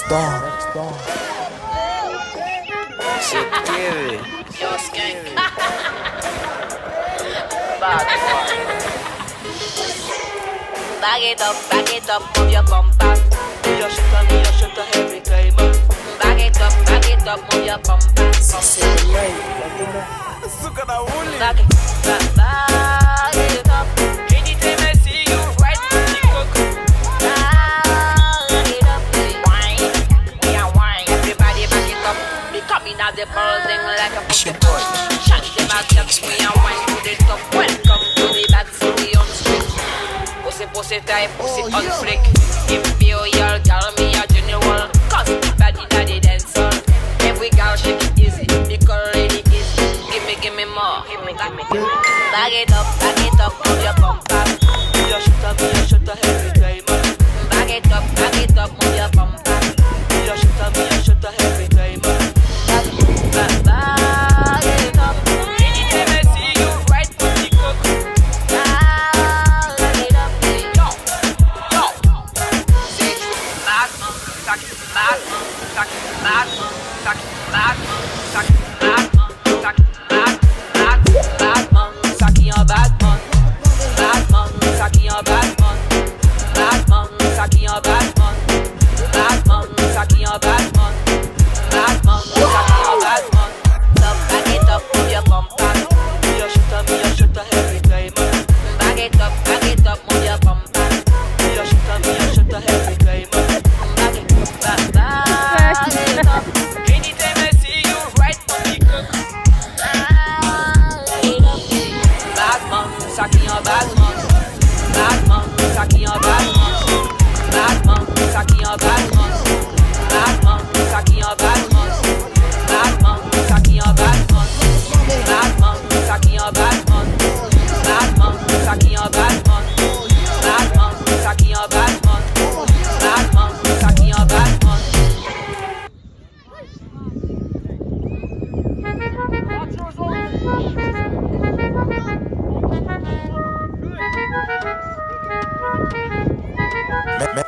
Maxdon. Shit, Gary. Yo, skank. Bad boy. Back it up, move your bumper. Me a shut a every time. Back it up, move your bumper. Suka da uli. Back it up. Anytime I see you, right from the cook. Back it up. Wine, yeah, wine. Everybody back it up. We coming out the building like a fucking boy. Shut the back up, we and wine to the top. Welcome to the back city on street. Pussy type, pussy on flick. Imperial girl, me a general. Cause the body that the dancer. Every girl shake it easy, because really easy. Give me more. Back it up, move your bumper. Me a shut a every time. Back it up, move your bumper. Me a shut a every time. Back it up. Anytime I see you, right from the cook. Back it up. Yo. Bad man, suck it, bad man, suck it, bad man, suck it, bad man, suck it, bad man, suck it, bad man, suck it, your bad man, suck it, your bad man, suck it, your bad man, suck it, your bad man, suck it, your bad man. Back it up, move your bumper. Me a shut a every time. Back it up, move your bumper. Me a shut a every time. Back it up. Anytime I see you, right from the cook. Bad man, suck your bad man. Bad man, suck your bad man. Bad man, suck your bad man. Bad man, suck your bad man. Bad man, suck your bad man. Bad man, suck your bad man. Bad man, suck your bad man. Bad man, suck your bad man. Bad man, suck your bad man.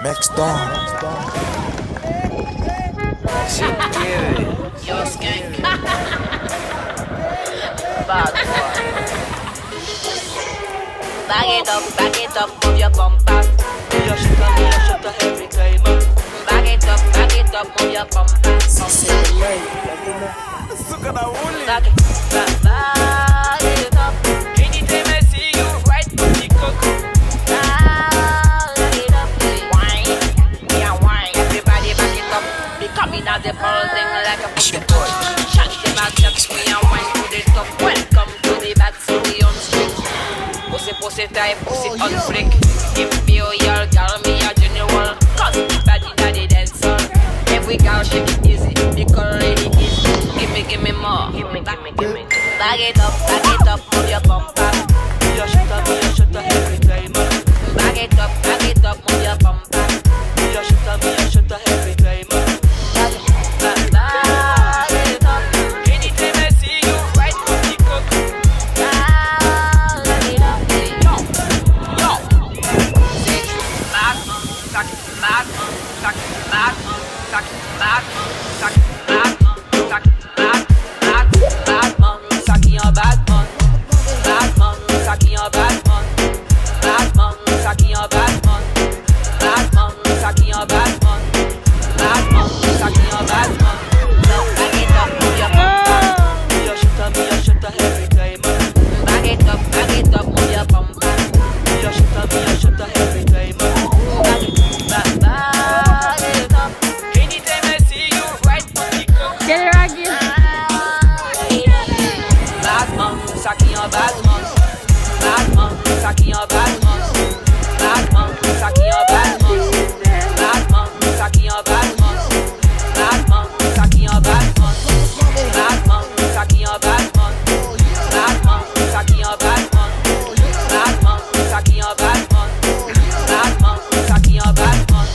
Maxdon. Shit, Gary. Yo, skank. Bad boy. Back it up, move your bumper. Me a shut a every time. Back it up, move your bumper. Suka da uli. Back it up. Anytime I see you, right from the cook. Back it up. Wine, yeah, wine. Everybody back it up. We coming out the building like a fucking boy. Shut the back up, we and wine to the top. Welcome to the back city on street. Pussy type, pussy on flick. Imperial girl, me a general. Cause the body that the dancer. Every girl shake it easy, because really easy. Give me more. Back it up, move your bumper. Me a shut a every time. Back it up, move your bumper. Me a shut a every time. Back it up. Anytime I see you, right from the cook. Back it up. Bad man, suck it, bad man, suck it, bad man, suck it, bad man, suck it, bad man, suck it, bad man, suck your bad man, suck your bad man, suck your bad man, suck your bad man, suck your bad man. Back it up, move your bumper. Me a shut a every time. Back it up, move your bumper. Me a shut a every time. Back it up. Anytime I see you, right from the cook. Get it, Rocky. Bad man, suck your bad man. Bad man, suck your bad man. Bad man, suck your bad man. Bad man, suck your bad man. Bad man, suck your bad man. Bad man, suck your bad man. Bad man, suck your bad man. Bad man, suck your bad man. Bad man, suck your bad man.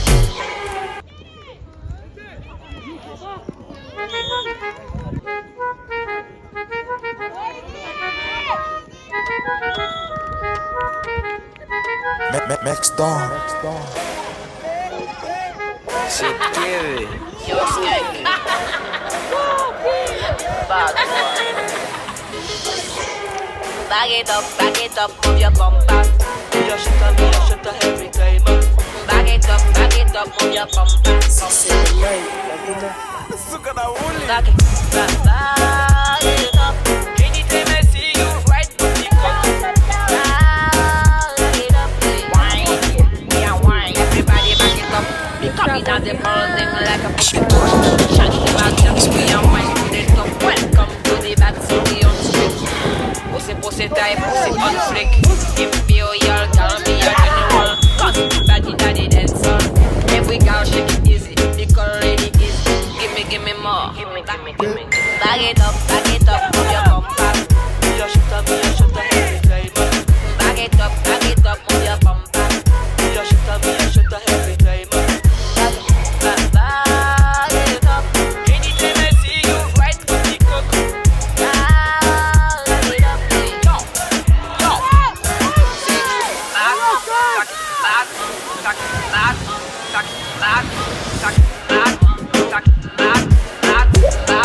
Maxdon. Shit, Gary. Yo, skank. Bad boy. Back it up, move your bumper. You shut up every time. Back it up, move your bumper. Suca da uli. Back it up. Anytime I see you, right to the cock. Back it up. Wine, yeah, wine. Everybody back it up. Be coming down the building like a shut the back up. We are wine to the top. Welcome to the back city on street. Pussy type, pussy on flick. Imperial, girl, me a general. Cause bad in the dancer. Every girl shake it easy, because already easy. Give me more. Give me. Back it up, move your bumper. You shut up every time. Back it up, move your bumper. You shut up every time. Back it up. Anytime I see you, right to the cock. Back it up. Back it up, move your bumper. You shut up every time.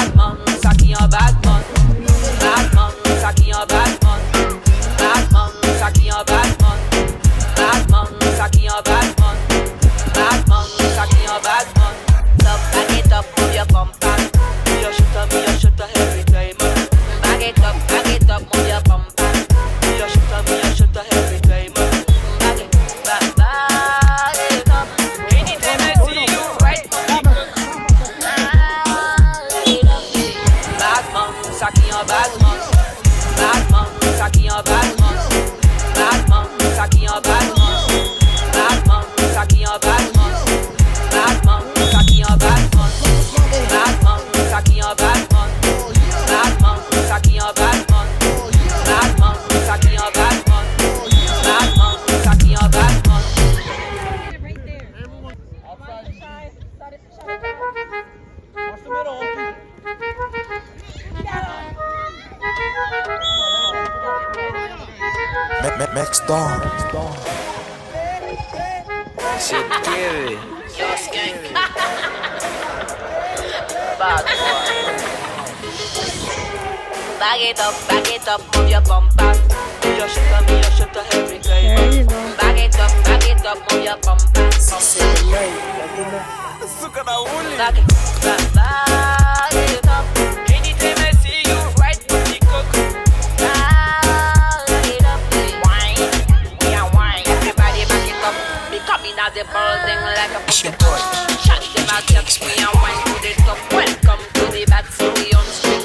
Back it up, move your bumper. You shut up every time. Back it up. Anytime I see you, right to the cock. Back it up. Batman, sucking your Batman. Batman, sucking your Batman. Batman, sucking your Batman. Batman, sucking your Batman. Batman, sucking your Batman. Batman, sucking your Batman. Batman, sucking your Batman. Batman, sucking your Batman. Batman, sucking your Batman. Max Dawn. Se quiere. Yo, skank. Bad boy. Back it up, move your bumper. You shut up every time. Back it up, move your bumper. Suca da uli. Back it up. Anytime I see you, right to the cock. Back it up. Wine, yeah, wine. Everybody back it up. Be coming out the building like a shut the back up. We are wine to the top. Welcome to the back city on street.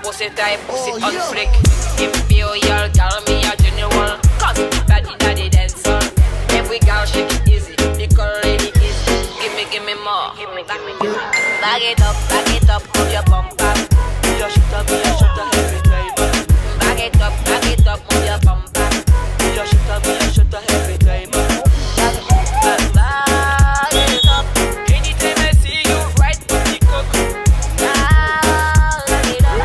Pussy type, pussy on flick. Imperial, girl, me a general. Cause bad in the dancer. Every girl shake it easy, because already easy. Give me more. Back it up, move your bumper. You shut up every time. Back it up, move your bumper. You shut up every time. Back it up. Anytime I see you, right to the cock. Back it up.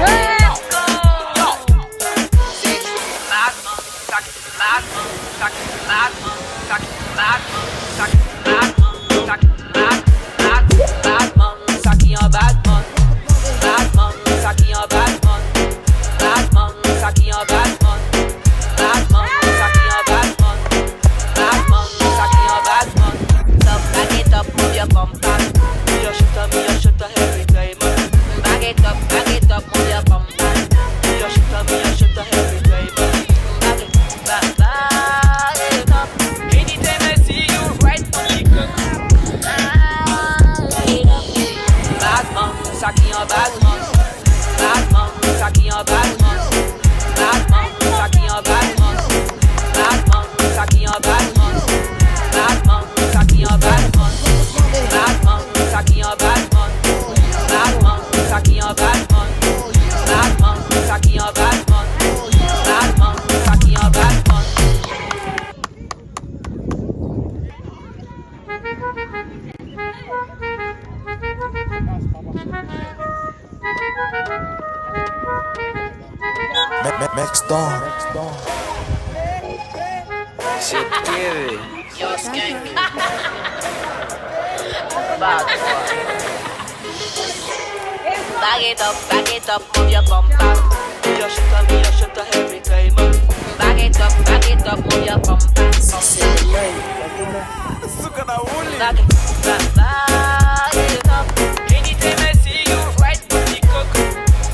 Batman, sucking your Batman. Batman, sucking your Batman. Batman, sucking your Batman. Batman, sucking your Batman. Batman, sucking your Batman. Back it up, move your bumper. You shut up every time. Back it up, move your bumper. You shut up every time. Back it up. Anytime I see you, right to the cock. Back it up. Batman, sucking your Batman. Batman, sucking your Batman. Batman, sucking your Batman. Batman, sucking your Batman. Batman, sucking your Batman. Batman, sucking your Batman. Batman, sucking your Batman. Batman, sucking your Batman. Batman, sucking your Batman. Max Dawn. Se quiere. Yo, skank. Bad boy. back it up, move your bumper. Me a shutter every time. Back it up, move your bumper. Suka na uli. Back it up. Anytime I see you, right put the cook.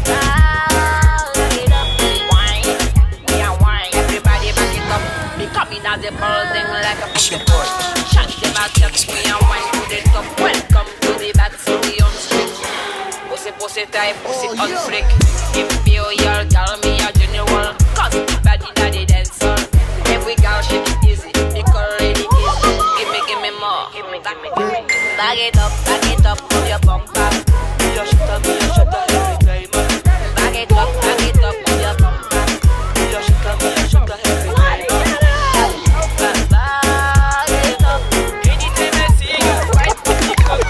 Back it up. Wine, me a wine. Everybody back it up. Me coming at the building like a fucking boy. Shut them out, just me a wine to the top. Welcome to the back city on street. Pussy type, pussy on flick. Imperial girl, me a general. Cause the bad inna the dancer. Every girl shake it easy, make her ready easy. Give me more. Back it up, move your bumper. Me a shutter every time. Back it up, move your bumper. Me a shutter every time. Back it up. Anytime I see you, right put the cook.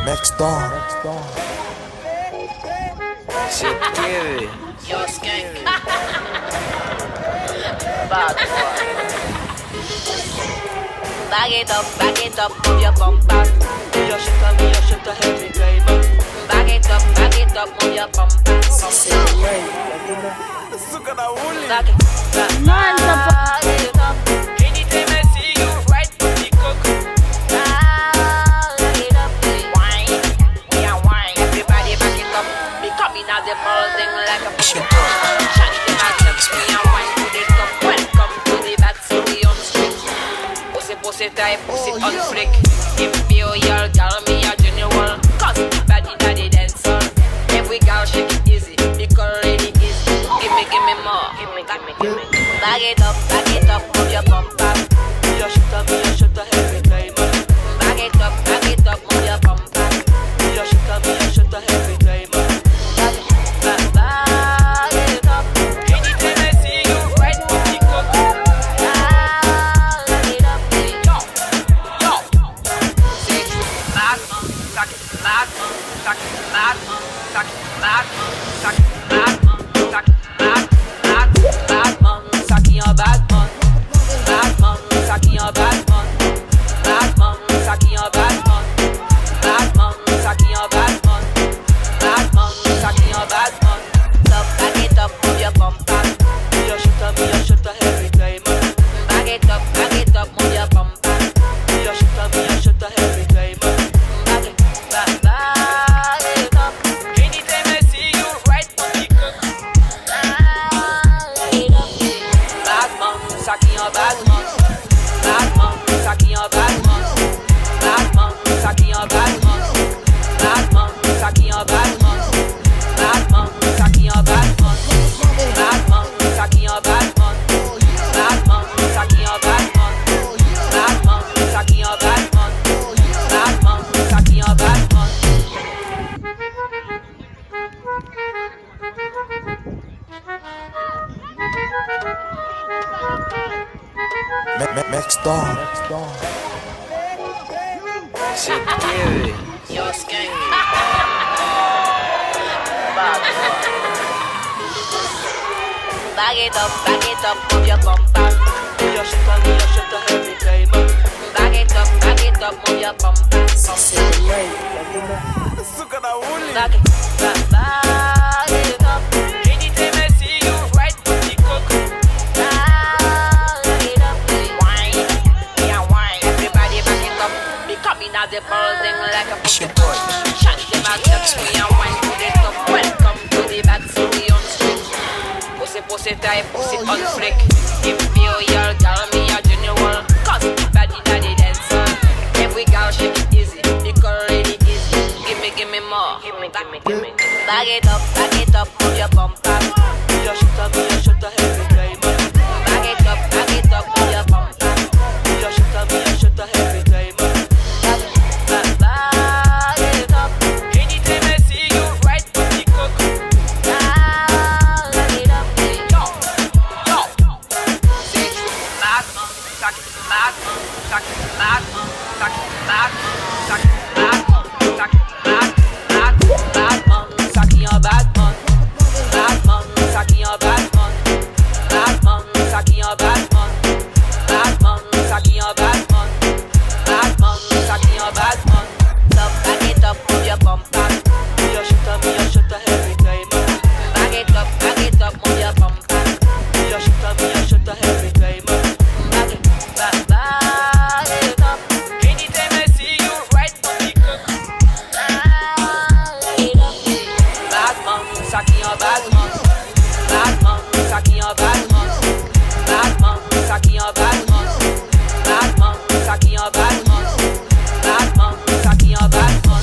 Next door. Shit, Gary. Yo, skank. Bad boy. Back it up, move your bumper. Me a shutter every time. Back it up, move your bumper. Suka na uli. Back it up. Anytime I see you, right put the cook. Back it up. Wine, me a wine. Everybody back it up. Me coming at the building like a fucking boy. Shut them out, just me a wine to the top. Welcome to the back city on street. Pussy type, pussy on flick. Imperial girl, me a general. Cause the bad inna the dancer. Every girl shake it easy, make her ready easy. Give me more. Back it up, move your bumper. Me a shutter every time. Back it up, move your bumper. Me a shutter every time. Back it up. Anytime I see you, right put the cook. Back it up. Next door. Shit, Gary. Yo, skank. Bad boy. Back it up, move your bumper. Me a shutter every time. Back it up, move your bumper. Suka na Back it up. Anytime I see you, right on the coco. Back it up. Wine, yeah, wine. Everybody back it up. Be coming out the building like a fucking boy. Shut them out, touch me and wine to the top. Welcome to the back city on street. Pussy type, pussy on flick. Imperial, girl, me a general. Cause the body not the dancer. Every girl shake it easy, the girl really easy. Give me more. Back it up, move your bumper. You shut up every time. Back it up, move your bumper. You shut up every time. Back it up. Anytime I see you, right on the coco. Back it up. Yo. Bad man, suck it, bad man, suck it, bad man, suck it, bad man, suck it, bad man, suck it, bad man, suck your bad man, suck your bad man, suck your bad man, suck your bad man, suck your bad man. Back it up, move your bumper. You shut up every time. Back it up, move your bumper. You shut up every time. Back it up. Anytime I see you, right on the coco. Back it up. Bad man, suck your bad man. Bad man, suck your bad man. Bad man, suck your bad man. Bad man, suck your bad man. Bad man, suck your bad man.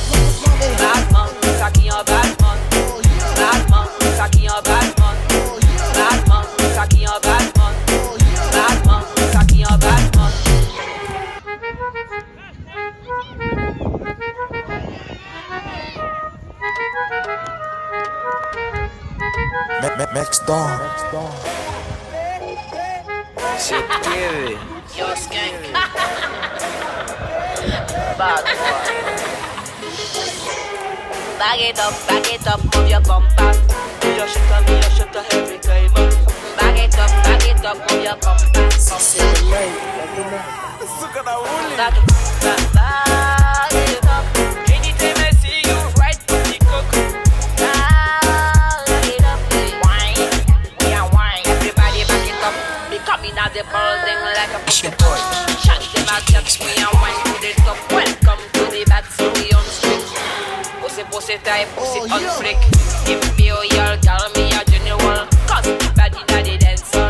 Bad man, suck your bad man. Bad man, suck your bad man. Bad man, suck your bad man. Bad man, suck your bad man. Max Dawn. Shit, Gary. Yo, skank. Bad boy. Back it up, move your bumper. You shut up every time. Back it up, move your bumper. Back it up. Anytime I see you, right on the coco. Back it up. Wine, yeah, wine. Everybody back it up. Be coming out the building like a fucking boy. Shut them out, touch me and wine to the top. Welcome to the back city on street. Pussy type, pussy on flick. Imperial, girl, me a general. Cause the body not the dancer.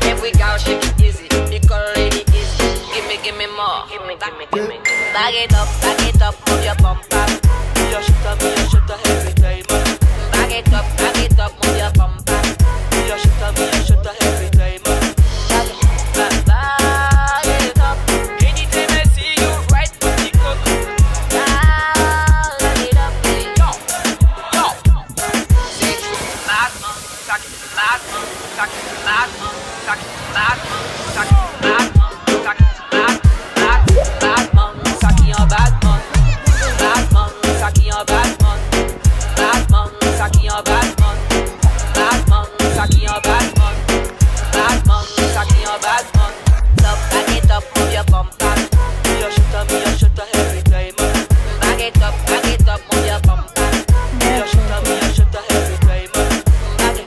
Every girl shake it easy, the girl really easy. Give me more. Back it up, move your bumper. You shut up every time. Back it up, move your bumper. You shut up every time. Back it up. Anytime I see you, right on the coco. Back it up. Yo. Bad man, suck it, bad man, suck it, bad man, suck it, bad man, suck it, bad man, suck it, bad man, suck your bad man, suck your bad man, suck your bad man, suck your bad man, suck your bad man. Back it up, move your bumper. You shut up every time. Back it up, move your bumper. You shut up every time. Back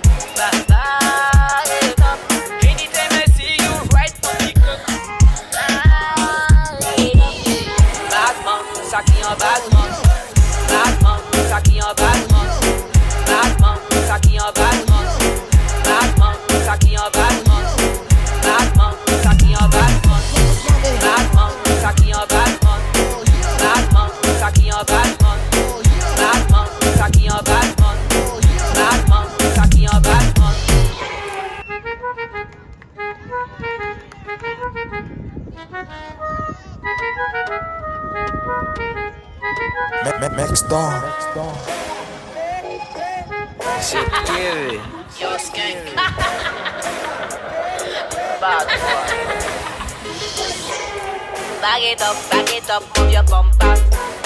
it up. Anytime I see you, right on the coco. Bad man, suck your bad man. Bad man, suck your bad man. Bad man, suck your bad man. Bad man, suck your bad man. Bad man, suck your bad man. Bad man, suck your bad man. Bad man, suck your bad man. Bad man, suck your bad man. Bad man, suck your bad man. Max Dawn. Shit, Gary. Yo, skank. Bad boy. Back it up, move your bumper.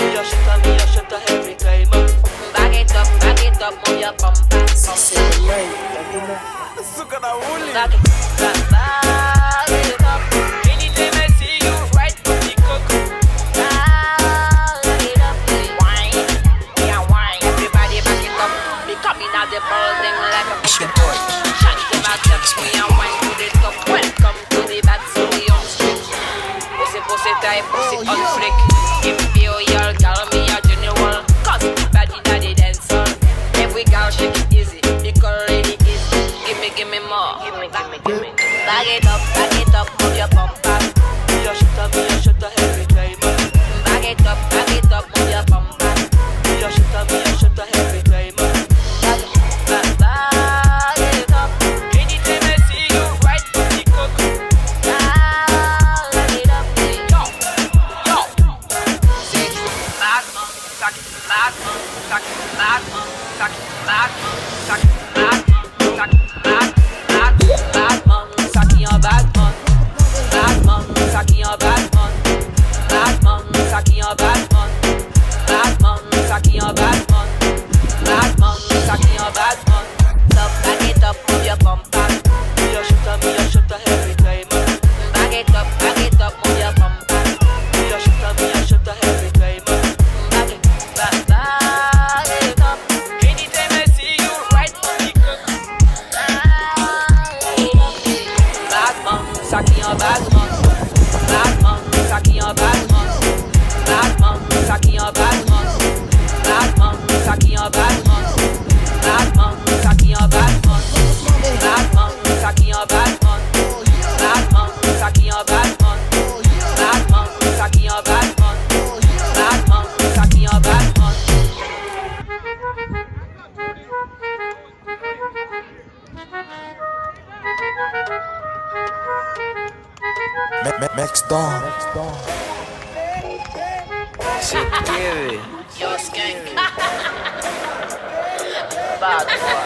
You shut up every time. Back it up, move your bumper. Back it up. Anytime I see you, right on the coco. Back it up. Wine, yeah, wine. the building like a push boy. Shut them out, touch me and wine to the top. Welcome to the bad city on street. Pussy type, pussy on flick. Imperial, girl, me a general. Cause the bad inna the dancer. Every girl shake it easy, because really easy. Give me more. Give me. Bag it up, move your bumper. You shut up every time. Bag it up, move your bumper. You shut up every time. Bag it up. Anytime I see you, right on the cook. Bag it up. Yo. Say true. Bad man, suck it. Bad man, suck it. Bad man, suck it. Bad man, suck it. Bad man, suck it. Bad man, suck your bad man. Bad man, suck your bad man. Bad man, suck your bad man. Bad man, suck your bad man. Bad man, suck your bad man. Back it up, move your bumper. You shut up every time. Back it up, move your bumper. You shut up every time. Back it up. Anytime I see you, right on the cook. Bad man, suck your bad man. Bad man, suck your bad man. Bad man, suck your bad man. Bad man, suck your bad man. Bad man, suck your bad man. Bad man, suck your bad man. Bad man, suck your bad man. Bad man, suck your bad man. Bad man, suck your bad man. Max Dog. Security. Yo, skank. Bad boy.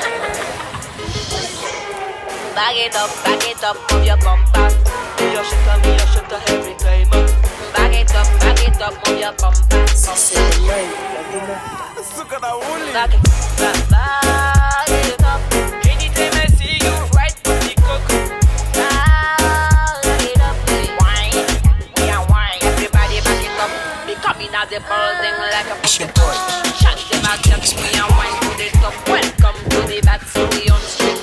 Bag it up, move your bumper. You shut up every time. Bag it up, move your bumper. Bag it up. Anytime I see you, right on the cook. Bag it up. Wine, yeah, wine. Everybody back it up. Be coming out the building like a push boy. Shut them out, touch me and wine to the top. Welcome to the bad city on street.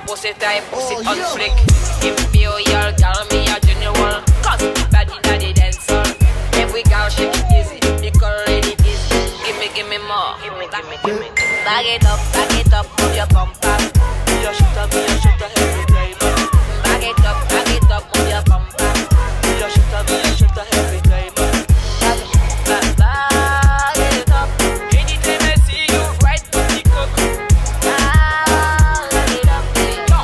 Pussy type, pussy on flick. Imperial, girl, me a general. Cause the bad inna the dancer. Every girl shake it easy, because really easy. Give me more. Give me. Bag it up, move your bumper. You shut up every time. Bag it up, move your bumper. You shut up every time. Bag it up. Anytime I see you, right on the cook. Bag it up. Yo.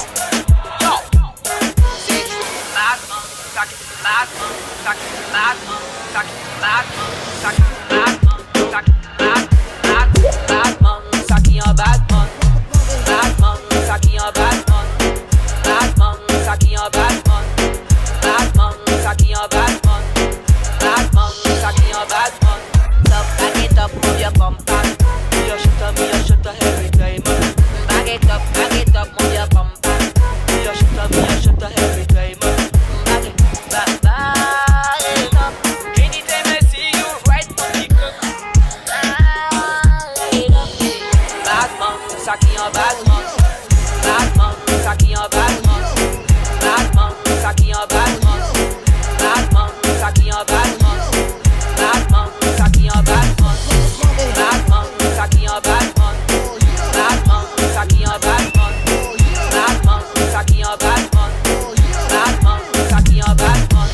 Say true. Bad man, suck it. Bad man, suck it. Bad man, suck it. Bad man, suck it. Bad man, suck it. Bad man, suck your bad man. Bad man, suck your bad man. Bad man, suck your bad man. Bad man, suck your bad man. Bad man, suck your bad man. Back it up, move your bumper. You shut up every time. Back it up, move your bumper. You shut up every time. Back it up. Anytime I see you, right on the cook. Bad man, suck your bad man. Bad man, suck your bad man. Bad man, suck your bad man. Bad man, suck your bad man. Bad man, suck your bad man. Bad man, suck your bad man. Bad man, suck your bad man. Bad man, suck your bad man. Bad man, suck your bad man.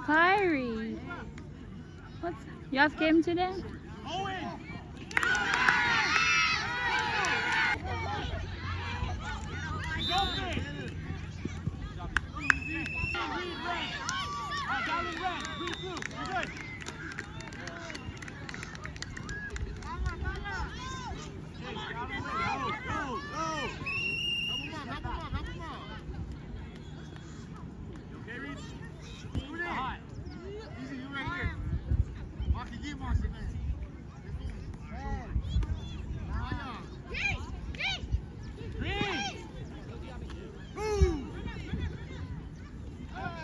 Kyrie, you have game today?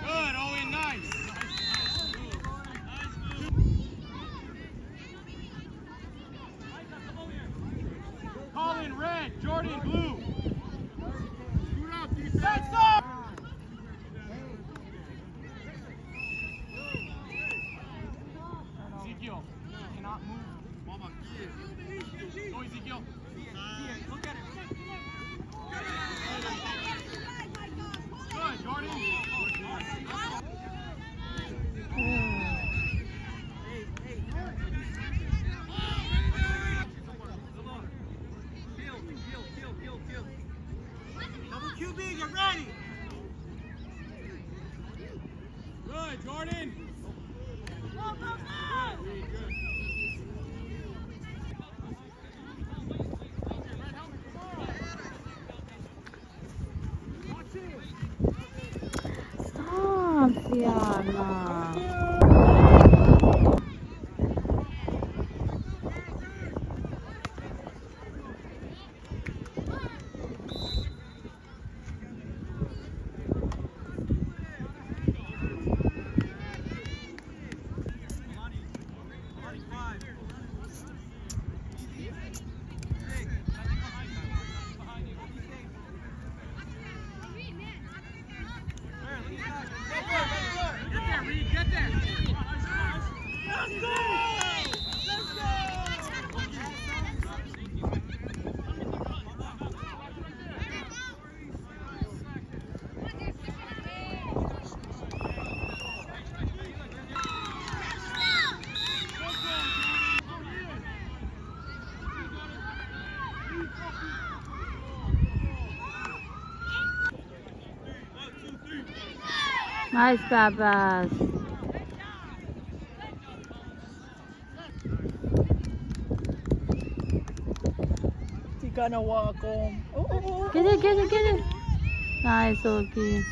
Good, Owen, nice. Colin, red. Jordan, blue. Let's go! Ezekiel, cannot move. Go, Ezekiel. Look at it. Good, Jordan. Double QB, get ready. Good, Jordan. Go, go, go. Good, good. Stop, Sienna. Nice, Papas. He's gonna walk home. Oh. Get it, get it, get it. Nice, Oki.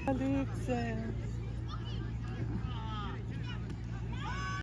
Alexis.